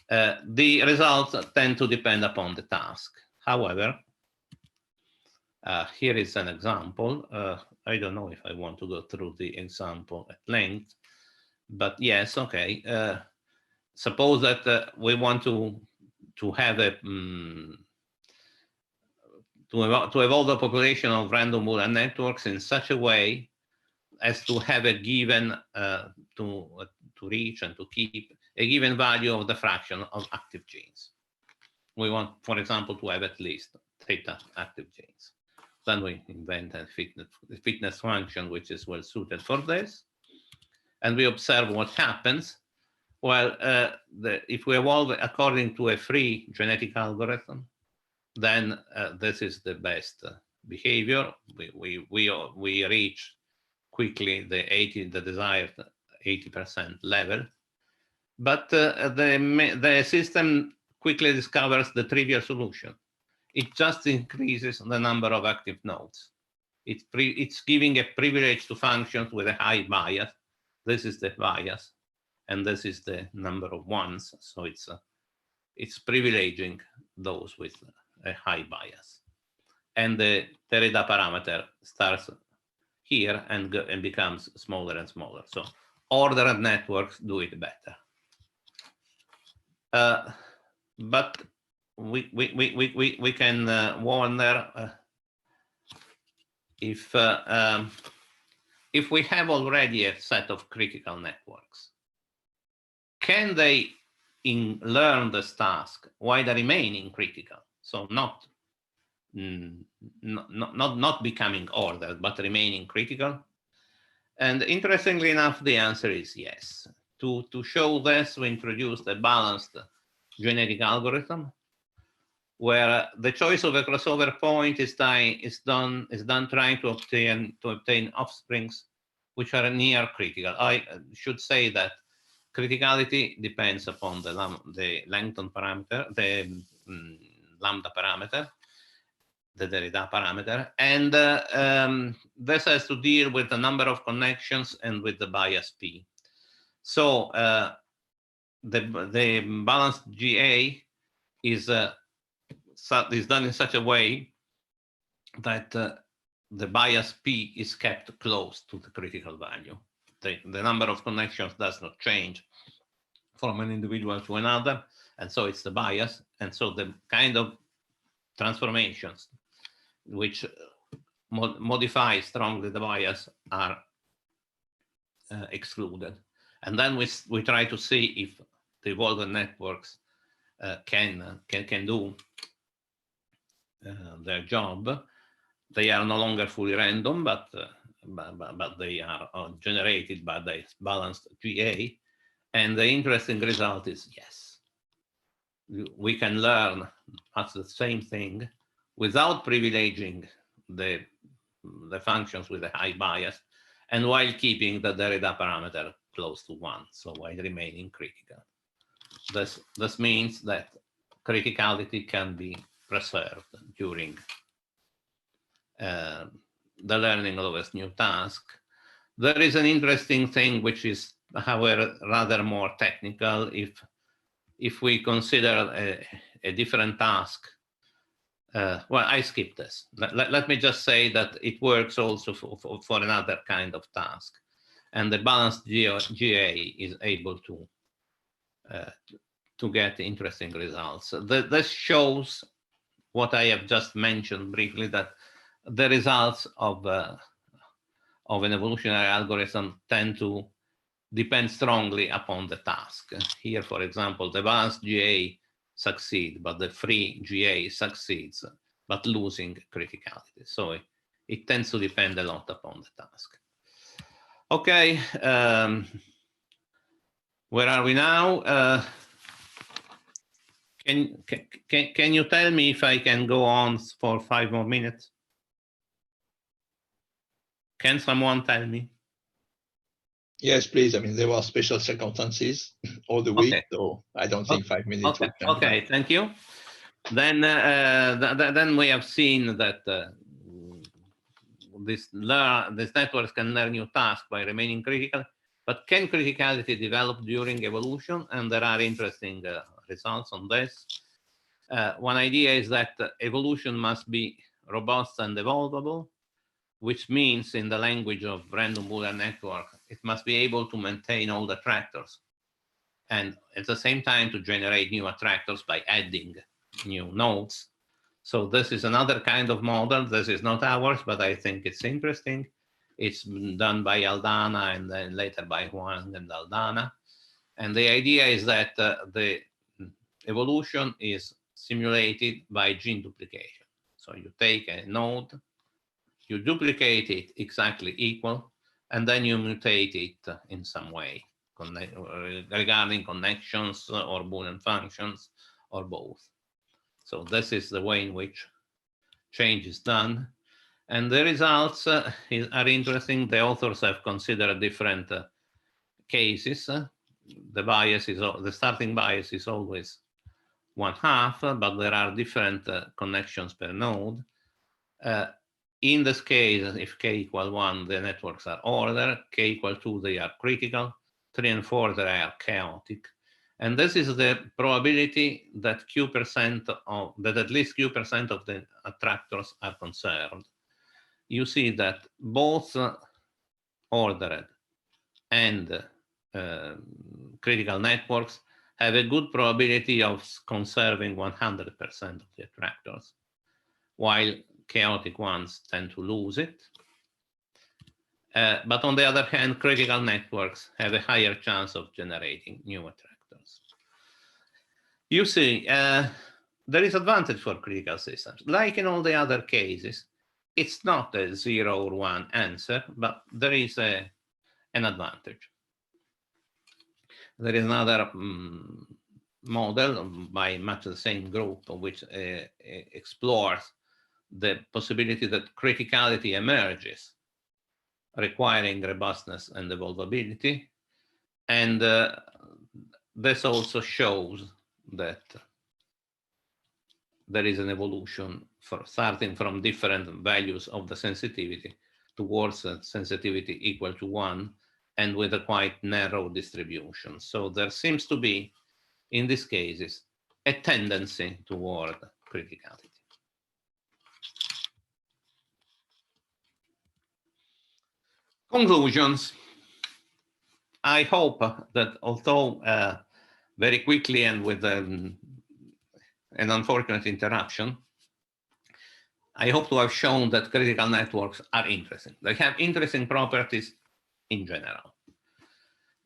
The results tend to depend upon the task. However, here is an example. I don't know if I want to go through the example at length, but yes, okay. Suppose that we want to have a to evolve the population of random Boolean networks in such a way as to have a given to reach and to keep a given value of the fraction of active genes. We want, for example, to have at least theta active genes. Then we invent a fitness function which is well suited for this, and we observe what happens. Well, if we evolve according to a free genetic algorithm, then this is the best behavior. We reach quickly the desired 80% level, but the system quickly discovers the trivial solution. It just increases the number of active nodes. It's giving a privilege to functions with a high bias. This is the bias, and this is the number of ones. So it's privileging those with a high bias. And the Derrida parameter starts here and becomes smaller and smaller. So ordered networks do it better. But we can wonder if we have already a set of critical networks, can they learn this task while remaining critical? So not becoming ordered, but remaining critical. And interestingly enough, the answer is yes. To show this, we introduced a balanced genetic algorithm where the choice of a crossover point is done trying to obtain offsprings which are near critical. I should say that criticality depends upon the Langton parameter, the lambda parameter, the Derrida parameter, and this has to deal with the number of connections and with the bias P. So the balanced GA is done in such a way that the bias P is kept close to the critical value. The number of connections does not change from an individual to another, and so it's the bias, and so the kind of transformations which modify strongly the bias are excluded. And then we try to see if the evolved networks can do their job. They are no longer fully random, but they are generated by the balanced GA. And the interesting result is, yes, we can learn at the same thing without privileging the functions with a high bias, and while keeping the Derrida parameter close to 1, so while remaining critical. This means that criticality can be preserved during the learning of a new task. There is an interesting thing which is, however, rather more technical. If we consider a different task, well, I skip this. Let me just say that it works also for another kind of task. And the balanced GA is able to get interesting results. This shows what I have just mentioned briefly, that the results of an evolutionary algorithm tend to depend strongly upon the task. Here, for example, the balanced GA succeeds, but the free GA succeeds, but losing criticality. So it tends to depend a lot upon the task. Okay, where are we now? Can you tell me if I can go on for 5 more minutes? Can someone tell me? Yes, please. I mean, there were special circumstances all the week, so I don't think 5 minutes. Okay, thank you. Then we have seen that these networks can learn new tasks by remaining critical, but can criticality develop during evolution? And there are interesting results on this. One idea is that evolution must be robust and evolvable, which means, in the language of random Boolean network, it must be able to maintain all the attractors, and at the same time to generate new attractors by adding new nodes. So this is another kind of model. This is not ours, but I think it's interesting. It's done by Aldana and then later by Huang and Aldana. And the idea is that the evolution is simulated by gene duplication. So you take a node, you duplicate it exactly equal, and then you mutate it in some way regarding connections or Boolean functions or both. So this is the way in which change is done. And the results are interesting. The authors have considered different cases. The starting bias is always 1/2, but there are different connections per node. In this case, if k equal 1, the networks are ordered. K equal 2, they are critical. 3 and 4, they are chaotic. And this is the probability that at least Q% of the attractors are conserved. You see that both ordered and critical networks have a good probability of conserving 100% of the attractors, while chaotic ones tend to lose it. But on the other hand, critical networks have a higher chance of generating new attractors. You see, there is advantage for critical systems. Like in all the other cases, it's not a 0 or 1 answer, but there is an advantage. There is another model by much the same group, which explores the possibility that criticality emerges requiring robustness and evolvability. And this also shows that there is an evolution starting from different values of the sensitivity towards a sensitivity equal to 1 and with a quite narrow distribution. So there seems to be, in these cases, a tendency toward criticality. Conclusions. I hope that although very quickly and with an unfortunate interruption, I hope to have shown that critical networks are interesting. They have interesting properties in general.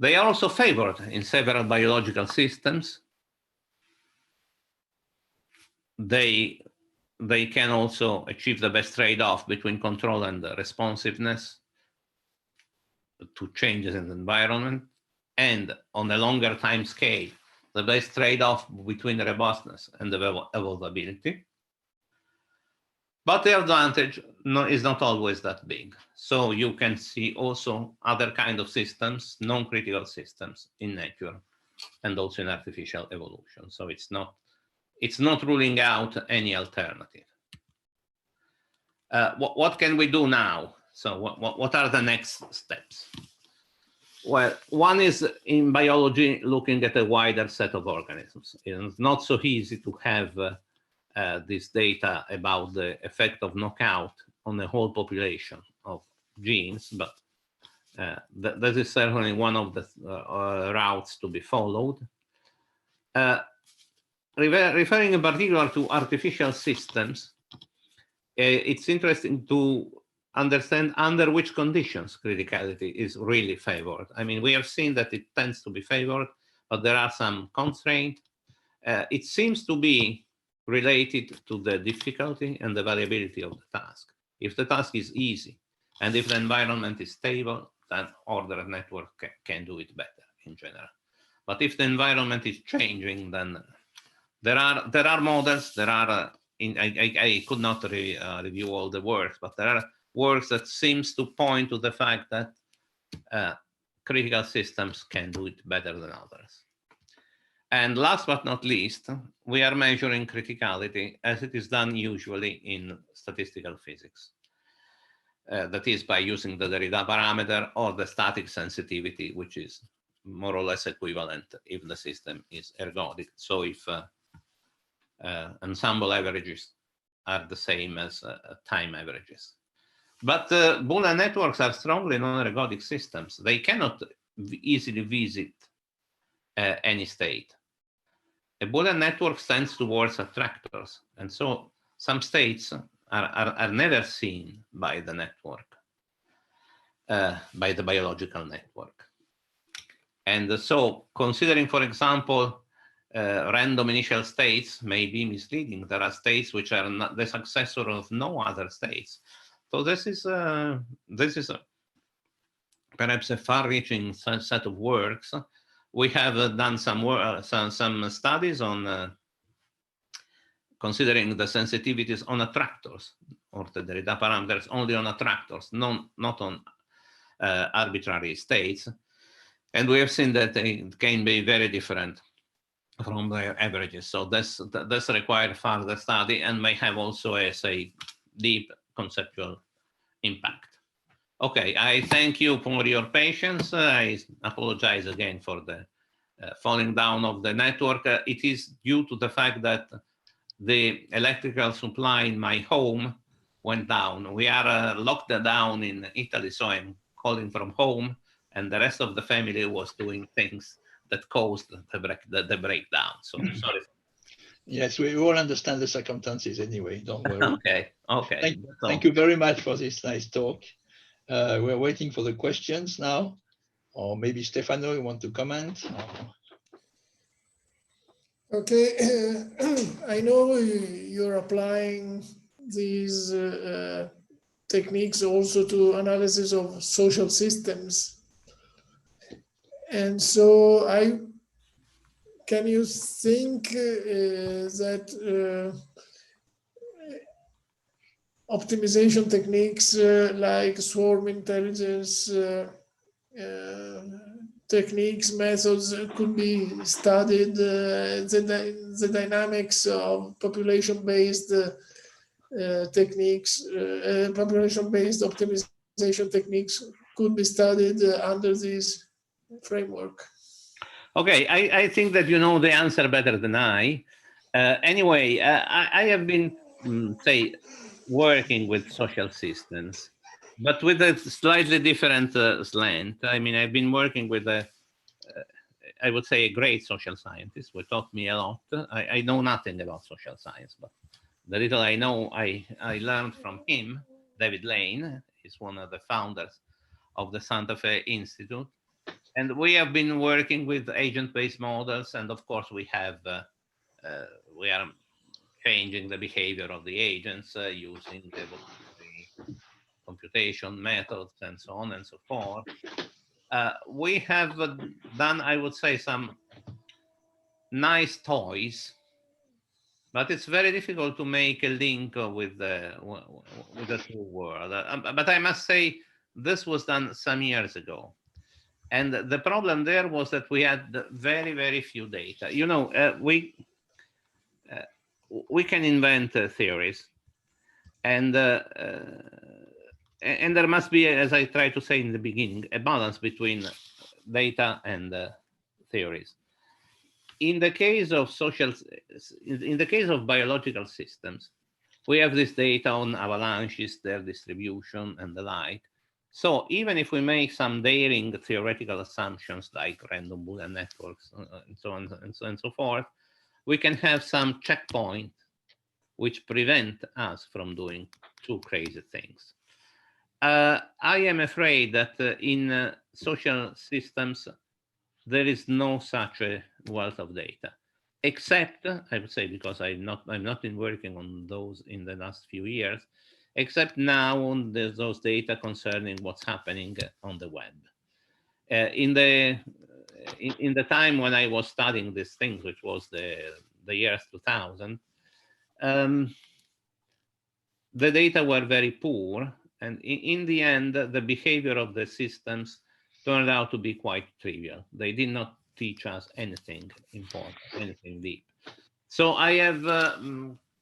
They are also favored in several biological systems. They can also achieve the best trade-off between control and responsiveness to changes in the environment, and on a longer time scale, the best trade-off between robustness and evolvability. But the advantage is not always that big. So you can see also other kind of systems, non-critical systems in nature and also in artificial evolution. So it's not ruling out any alternative. What can we do now? So what are the next steps? Well, one is in biology, looking at a wider set of organisms. It's not so easy to have this data about the effect of knockout on the whole population of genes, but that is certainly one of the routes to be followed. Referring in particular to artificial systems, it's interesting to understand under which conditions criticality is really favored. I mean, we have seen that it tends to be favored, but there are some constraints. It seems to be related to the difficulty and the variability of the task. If the task is easy and if the environment is stable, then ordered network can do it better in general. But if the environment is changing, then there are models. There are I could not review all the works, but there are works that seems to point to the fact that critical systems can do it better than others. And last but not least, we are measuring criticality as it is done usually in statistical physics. That is by using the Derrida parameter or the static sensitivity, which is more or less equivalent if the system is ergodic. So if ensemble averages are the same as time averages. But Boolean networks are strongly non-ergodic systems. They cannot easily visit any state. A Boolean network tends towards attractors, and so some states are never seen by the network, by the biological network. And so considering, for example, random initial states may be misleading. There are states which are not the successor of no other states. So this is perhaps a far-reaching set of works. We have done some studies on considering the sensitivities on attractors, or the Derrida parameters only on attractors, not on arbitrary states. And we have seen that they can be very different from their averages. So this requires further study and may have also a, say, deep conceptual impact. Okay, I thank you for your patience. I apologize again for the falling down of the network. It is due to the fact that the electrical supply in my home went down. We are locked down in Italy, so I'm calling from home, and the rest of the family was doing things that caused the breakdown. So sorry. Yes, we all understand the circumstances anyway, don't worry. Okay, okay. Thank you very much for this nice talk. We're waiting for the questions now, or maybe Stefano, you want to comment? Okay, I know you're applying these techniques also to analysis of social systems. And so can you think that optimization techniques like swarm intelligence techniques, methods could be studied. The dynamics of population-based techniques, population-based optimization techniques could be studied under this framework. Okay, I think that you know the answer better than I. Anyway, I have been, say, working with social systems, but with a slightly different slant. I mean, I've been working with I would say, a great social scientist who taught me a lot. I know nothing about social science, but the little I know, I learned from him. David Lane is one of the founders of the Santa Fe Institute. And we have been working with agent-based models. And of course, we are changing the behavior of the agents using the computation methods and so on and so forth. We have done, I would say, some nice toys, but it's very difficult to make a link with the true world. But I must say, this was done some years ago. And the problem there was that we had very, very few data. You know, we can invent theories, and there must be, as I tried to say in the beginning, a balance between data and theories. In the case of biological systems, we have this data on avalanches, their distribution, and the like. So even if we make some daring theoretical assumptions like random Boolean networks and so on and so forth, we can have some checkpoint which prevent us from doing too crazy things. I am afraid that in social systems, there is no such a wealth of data, except, I would say, because I'm not been working on those in the last few years, except now on those data concerning what's happening on the web. In the time when I was studying these things, which was the years 2000, the data were very poor, and in the end, the behavior of the systems turned out to be quite trivial. They did not teach us anything important, anything deep. So I have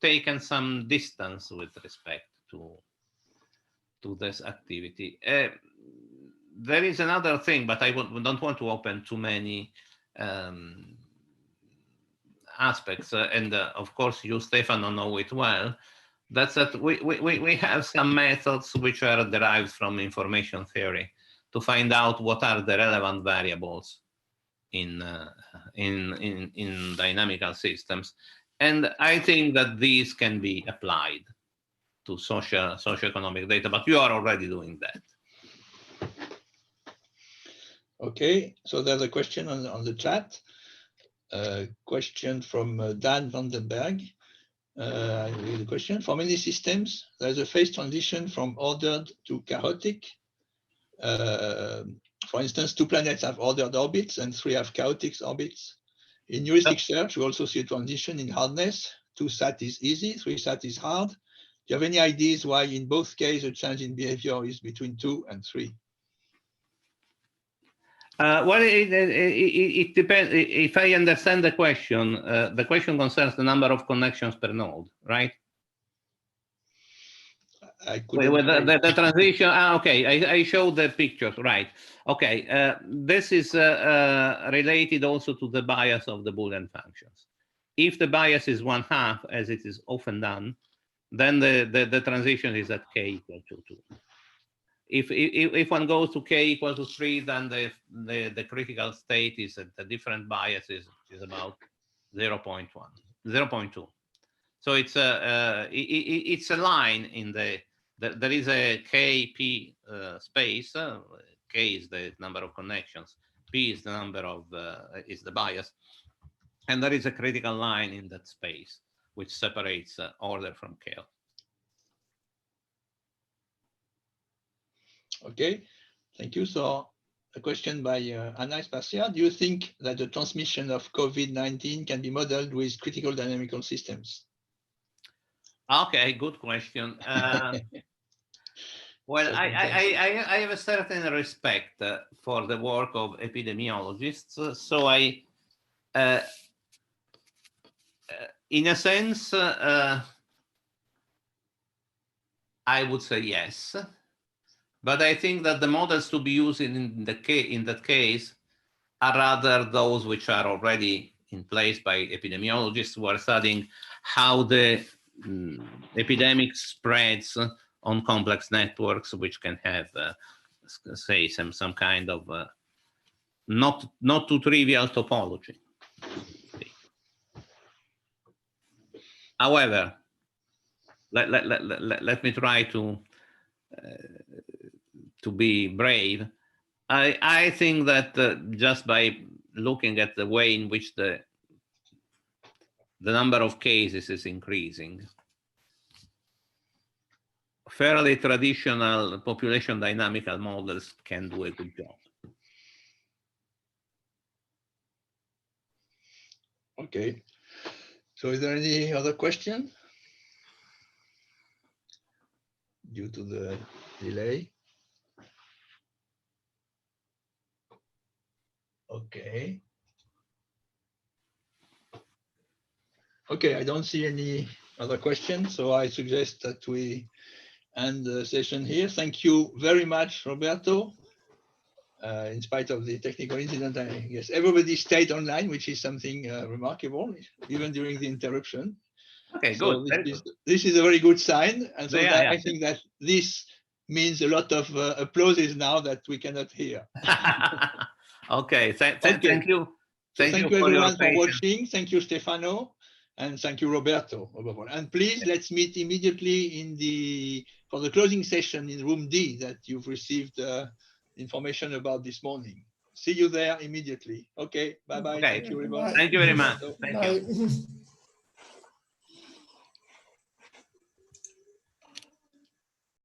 taken some distance with respect to this activity. There is another thing, but I don't want to open too many aspects. And of course, you, Stefano, know it well. That's that we have some methods which are derived from information theory to find out what are the relevant variables in dynamical systems. And I think that these can be applied to socioeconomic data, but you are already doing that. Okay, so there's a question on the chat. Question from Dan van den Berg. I read the question. For many systems, there's a phase transition from ordered to chaotic. For instance, 2 planets have ordered orbits and 3 have chaotic orbits. In heuristic search, we also see a transition in hardness. 2 sat is easy, 3 sat is hard. Do you have any ideas why in both cases a change in behavior is between 2 and 3? Well, it depends. If I understand the question concerns the number of connections per node, right? With the transition. Okay, I showed the pictures, right? Okay, this is related also to the bias of the Boolean functions. If the bias is 1/2, as it is often done, then the transition is at k equal to 2. If one goes to k equal to 3, then the critical state is at the different biases, which is about 0.1, 0.2. So it's a line in there is a kp space. K is the number of connections, p is the number of is the bias, and there is a critical line in that space which separates order from chaos. Okay, thank you. So a question by Anna Spacia. Do you think that the transmission of COVID-19 can be modeled with critical dynamical systems? Okay, good question. Well, I have a certain respect for the work of epidemiologists. So in a sense, I would say yes. But I think that the models to be used in that case are rather those which are already in place by epidemiologists who are studying how the epidemic spreads on complex networks, which can have, say, some kind of not too trivial topology. However, let me try to be brave. I think that just by looking at the way in which the number of cases is increasing, fairly traditional population dynamical models can do a good job. Okay. So is there any other question? Due to the delay. Okay. Okay, I don't see any other questions, so I suggest that we end the session here. Thank you very much, Roberto. In spite of the technical incident, I guess everybody stayed online, which is something remarkable, even during the interruption. Okay, so good. This is a very good sign. And so Yeah. I think that this means a lot of applauses now that we cannot hear. Okay, thank you. Thank you everyone for watching. Thank you, Stefano. And thank you, Roberto. And please, let's meet immediately for the closing session in room D that you've received information about this morning. See you there immediately. Okay, bye-bye. Okay. Thank you very much. Thank you very much. Bye.